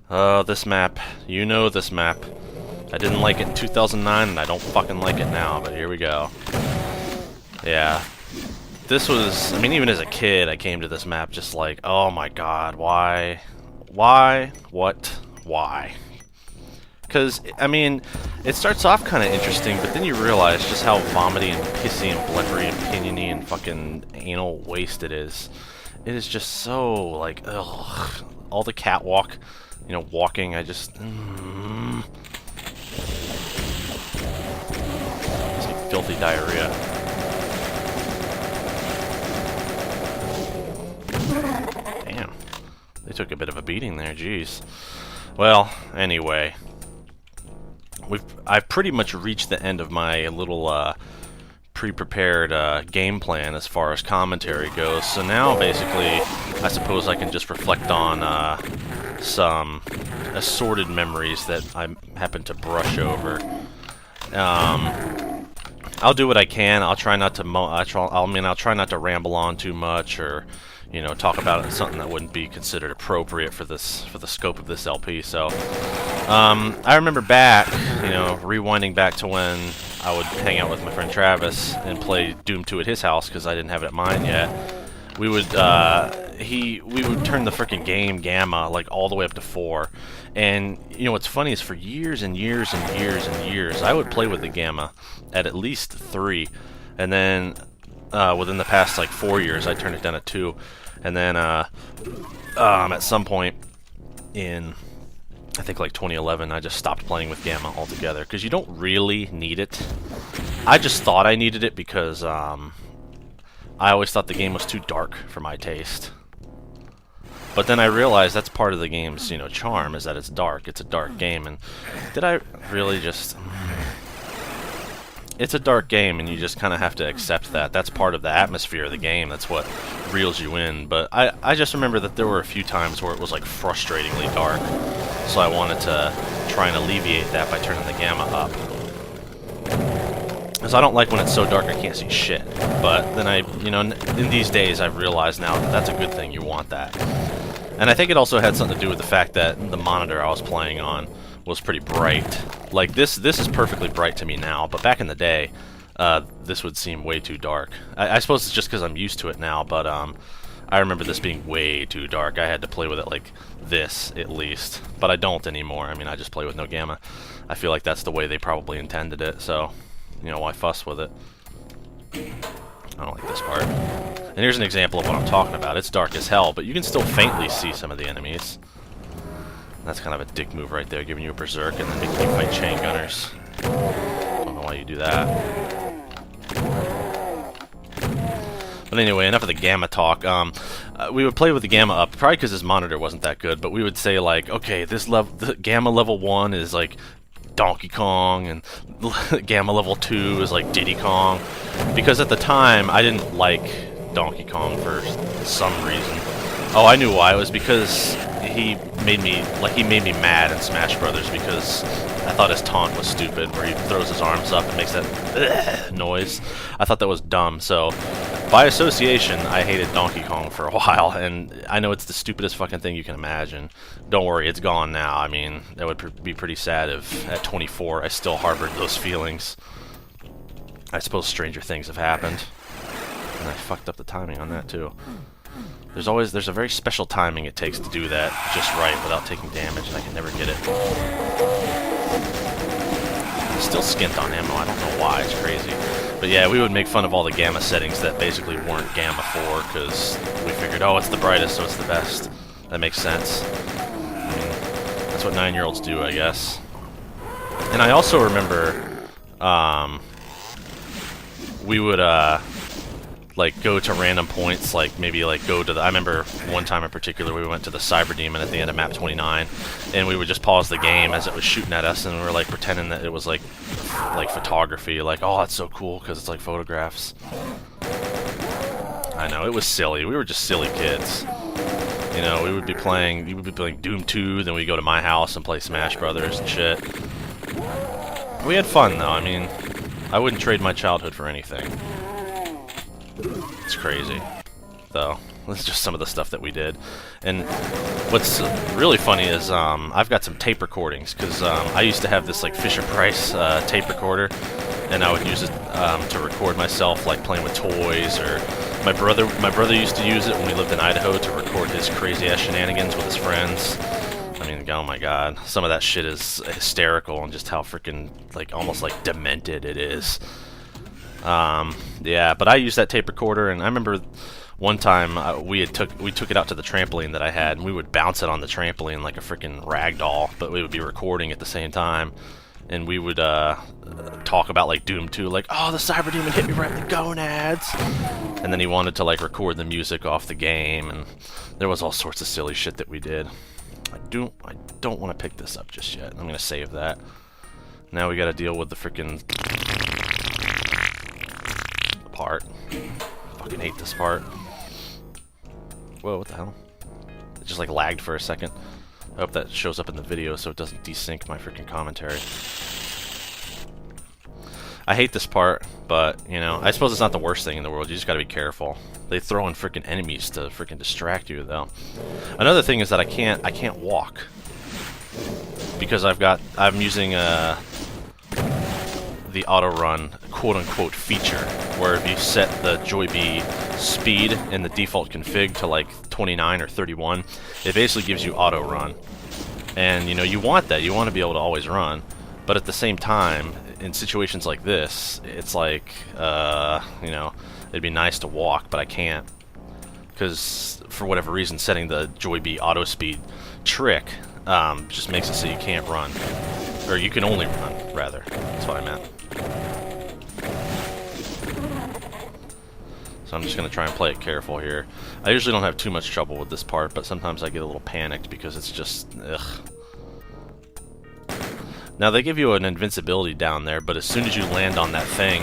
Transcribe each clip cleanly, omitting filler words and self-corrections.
This map. You know this map. I didn't like it in 2009, and I don't fucking like it now, but here we go. Yeah. This was... I mean, even as a kid, I came to this map just like, oh my god, why? Why? What? Why? Because, I mean, it starts off kind of interesting, but then you realize just how vomity and pissy and blubbery and piniony and fucking anal waste it is. It is just so, like, ugh. All the catwalk, you know, walking, I just... It's like filthy diarrhea. Damn. They took a bit of a beating there, jeez. Well, anyway. I've pretty much reached the end of my little pre-prepared game plan as far as commentary goes. So now, basically, I suppose I can just reflect on some assorted memories that I happen to brush over. I'll do what I can. I'll try not to I'll try not to ramble on too much, or you know, talk about something that wouldn't be considered appropriate for the scope of this LP. So I remember back, you know, rewinding back to when I would hang out with my friend Travis and play Doom 2 at his house because I didn't have it at mine yet. We would we would turn the freaking game Gamma like all the way up to 4. And you know what's funny is for years and years and years and years I would play with the Gamma at least 3, and then within the past like 4 years I turned it down to 2, and then at some point in I think like 2011 I just stopped playing with Gamma altogether because you don't really need it. I just thought I needed it because I always thought the game was too dark for my taste. But then I realized that's part of the game's, you know, charm, is that it's dark. It's a dark game, and did I really just... It's a dark game, and you just kind of have to accept that. That's part of the atmosphere of the game. That's what reels you in. But I just remember that there were a few times where it was, like, frustratingly dark. So I wanted to try and alleviate that by turning the Gamma up. Because I don't like when it's so dark I can't see shit. But then you know, in these days I've realized now that that's a good thing. You want that. And I think it also had something to do with the fact that the monitor I was playing on was pretty bright. Like, this is perfectly bright to me now, but back in the day, this would seem way too dark. I suppose it's just because I'm used to it now, but I remember this being way too dark. I had to play with it like this, at least. But I don't anymore. I mean, I just play with no Gamma. I feel like that's the way they probably intended it, so, you know, why fuss with it? I don't like this part. And here's an example of what I'm talking about. It's dark as hell, but you can still faintly see some of the enemies. That's kind of a dick move right there, giving you a berserk and then making you fight chain gunners. Don't know why you do that. But anyway, enough of the Gamma talk. We would play with the Gamma up, probably because his monitor wasn't that good, but we would say like, okay, this level, the Gamma level 1 is like Donkey Kong, and Gamma level 2 is like Diddy Kong, because at the time I didn't like Donkey Kong for some reason. Oh, I knew why. It was because he made me mad in Smash Brothers, because I thought his taunt was stupid, where he throws his arms up and makes that noise. I thought that was dumb, so by association, I hated Donkey Kong for a while, and I know it's the stupidest fucking thing you can imagine. Don't worry, it's gone now. I mean, that would be pretty sad if at 24 I still harbored those feelings. I suppose stranger things have happened. And I fucked up the timing on that too. There's a very special timing it takes to do that just right without taking damage, and I can never get it. I'm still skint on ammo, I don't know why, it's crazy. But yeah, we would make fun of all the Gamma settings that basically weren't Gamma 4, because we figured, oh, it's the brightest, so it's the best. That makes sense. I mean, that's what 9-year-olds do, I guess. And I also remember, we would, like, go to random points, like, maybe, like, go to the... I remember one time in particular, we went to the Cyber Demon at the end of Map 29, and we would just pause the game as it was shooting at us, and we were, like, pretending that it was, like photography, like, oh, that's so cool, because it's, like, photographs. I know, it was silly. We were just silly kids. You know, we would be playing Doom 2, then we'd go to my house and play Smash Brothers and shit. We had fun, though. I mean, I wouldn't trade my childhood for anything. It's crazy, though. This is just some of the stuff that we did. And what's really funny is I've got some tape recordings, because I used to have this like Fisher-Price tape recorder, and I would use it to record myself like playing with toys, or my brother used to use it when we lived in Idaho to record his crazy ass shenanigans with his friends. I mean, oh my god, some of that shit is hysterical, and just how freaking like almost like demented it is. Yeah, but I used that tape recorder, and I remember one time we took it out to the trampoline that I had, and we would bounce it on the trampoline like a freaking rag doll, but we would be recording at the same time, and we would talk about like Doom 2, like, oh, the Cyber Demon hit me right in the gonads, and then he wanted to like record the music off the game, and there was all sorts of silly shit that we did. I don't want to pick this up just yet. I'm gonna save that. Now we got to deal with the freaking part. Fucking hate this part. Whoa, what the hell? It just like lagged for a second. I hope that shows up in the video so it doesn't desync my freaking commentary. I hate this part, but, you know, I suppose it's not the worst thing in the world. You just gotta be careful. They throw in freaking enemies to freaking distract you, though. Another thing is that I can't walk. Because I'm using the auto-run quote-unquote feature, where if you set the Joy-B speed in the default config to like 29 or 31, it basically gives you auto-run. And, you know, you want that. You want to be able to always run. But at the same time, in situations like this, it's like, you know, it'd be nice to walk, but I can't. Because, for whatever reason, setting the Joy-B auto-speed trick just makes it so you can't run. Or you can only run, rather. That's what I meant. So I'm just going to try and play it careful here. I usually don't have too much trouble with this part, but sometimes I get a little panicked because it's just, ugh. Now, they give you an invincibility down there, but as soon as you land on that thing,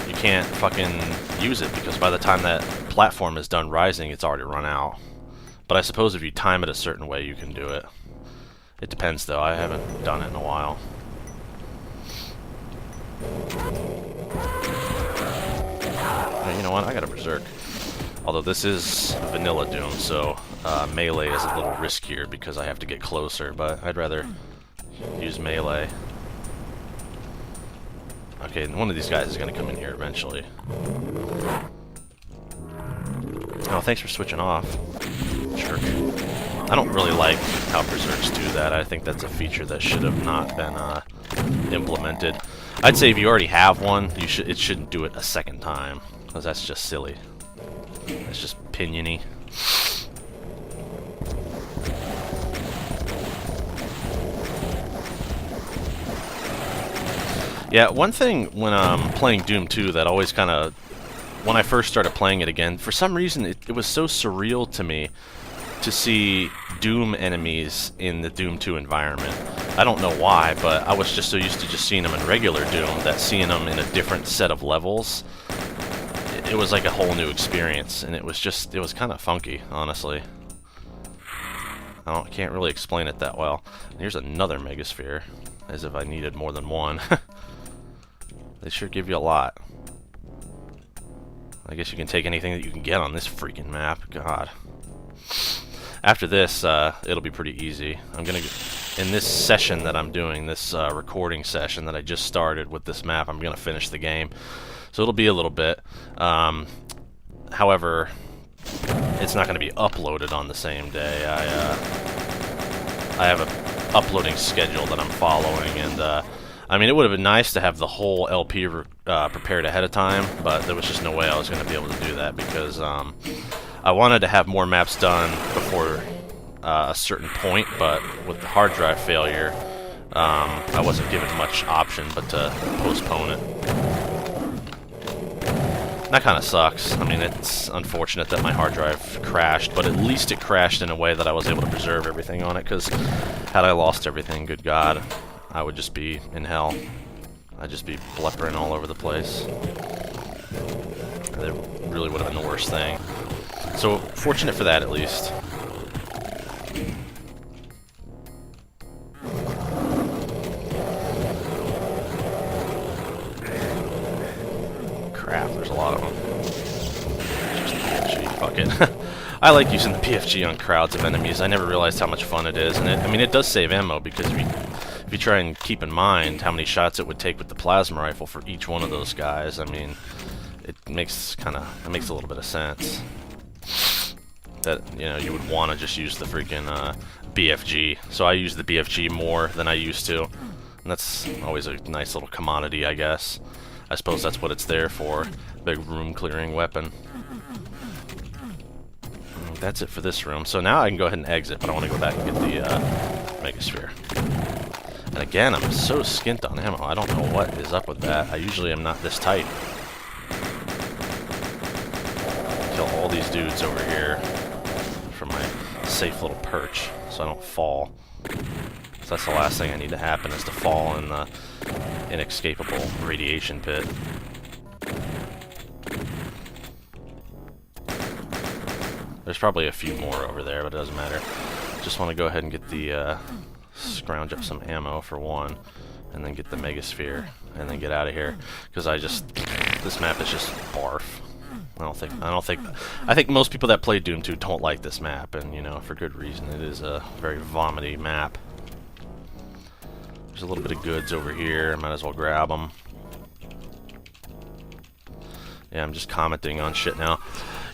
you can't fucking use it, because by the time that platform is done rising, it's already run out. But I suppose if you time it a certain way, you can do it. It depends, though. I haven't done it in a while. You know what? I got a Berserk. Although this is vanilla Doom, so melee is a little riskier because I have to get closer, but I'd rather use melee. Okay, one of these guys is going to come in here eventually. Oh, thanks for switching off. Jerk. I don't really like how Berserks do that. I think that's a feature that should have not been implemented. I'd say if you already have one, it shouldn't do it a second time, because that's just silly. It's just piniony. Yeah, one thing when I'm playing Doom 2 that always kind of, when I first started playing it again, for some reason it was so surreal to me to see Doom enemies in the Doom 2 environment. I don't know why, but I was just so used to just seeing them in regular Doom that seeing them in a different set of levels, it was like a whole new experience, and it was kind of funky, honestly. I can't really explain it that well. Here's another Megasphere, as if I needed more than one. They sure give you a lot. I guess you can take anything that you can get on this freaking map. God. After this, it'll be pretty easy. I'm gonna, in this session that I'm doing, this recording session that I just started with this map, I'm gonna finish the game. So it'll be a little bit. However, it's not gonna be uploaded on the same day. I have a uploading schedule that I'm following, and I mean, it would have been nice to have the whole LP prepared ahead of time, but there was just no way I was going to be able to do that, because I wanted to have more maps done before a certain point, but with the hard drive failure, I wasn't given much option but to postpone it. That kind of sucks. I mean, it's unfortunate that my hard drive crashed, but at least it crashed in a way that I was able to preserve everything on it, because had I lost everything, good God, I would just be in hell. I'd just be bleppering all over the place. It really would have been the worst thing. So, fortunate for that, at least. Crap, there's a lot of them. Just, gee, fuck I like using the BFG on crowds of enemies. I never realized how much fun it is, and I mean, it does save ammo because if you try and keep in mind how many shots it would take with the plasma rifle for each one of those guys, I mean, it makes a little bit of sense that, you know, you would want to just use the freaking BFG. So I use the BFG more than I used to, and that's always a nice little commodity, I guess. I suppose that's what it's there for. Big room clearing weapon. That's it for this room. So now I can go ahead and exit, but I want to go back and get the Megasphere. And again, I'm so skint on ammo. I don't know what is up with that. I usually am not this tight. Kill all these dudes over here from my safe little perch so I don't fall. So that's the last thing I need to happen, is to fall in the inescapable radiation pit. There's probably a few more over there, but it doesn't matter. Just want to go ahead and get the scrounge up some ammo for one, and then get the Megasphere, and then get out of here. Because this map is just barf. I think most people that play Doom 2 don't like this map, and, you know, for good reason. It is a very vomity map. There's a little bit of goods over here. Might as well grab them. Yeah, I'm just commenting on shit now.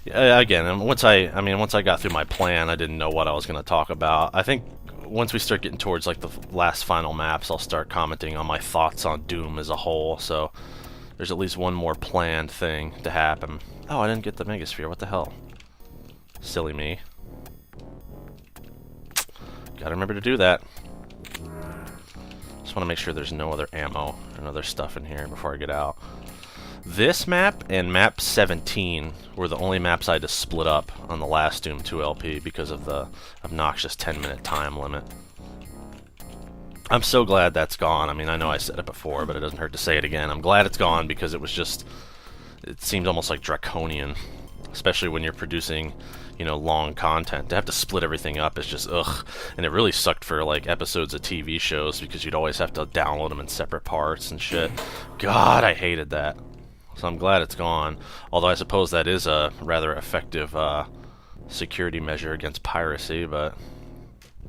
Again, once I got through my plan, I didn't know what I was going to talk about. I think once we start getting towards like the last final maps, I'll start commenting on my thoughts on Doom as a whole. So there's at least one more planned thing to happen. Oh, I didn't get the Megasphere. What the hell? Silly me. Gotta remember to do that. Just want to make sure there's no other ammo and other stuff in here before I get out. This map and Map 17 were the only maps I had to split up on the last Doom 2 LP because of the obnoxious 10-minute time limit. I'm so glad that's gone. I mean, I know I said it before, but it doesn't hurt to say it again. I'm glad it's gone because it seems almost like draconian, especially when you're producing, you know, long content. To have to split everything up is just ugh. And it really sucked for like episodes of TV shows because you'd always have to download them in separate parts and shit. God, I hated that. So I'm glad it's gone. Although I suppose that is a rather effective security measure against piracy, but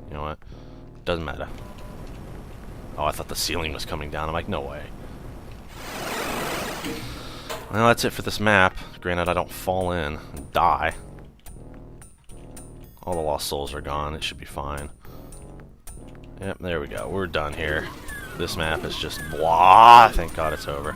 you know what? Doesn't matter. Oh, I thought the ceiling was coming down. I'm like, no way. Well, that's it for this map. Granted, I don't fall in and die. All the lost souls are gone. It should be fine. Yep, there we go. We're done here. This map is just blah. Thank God it's over.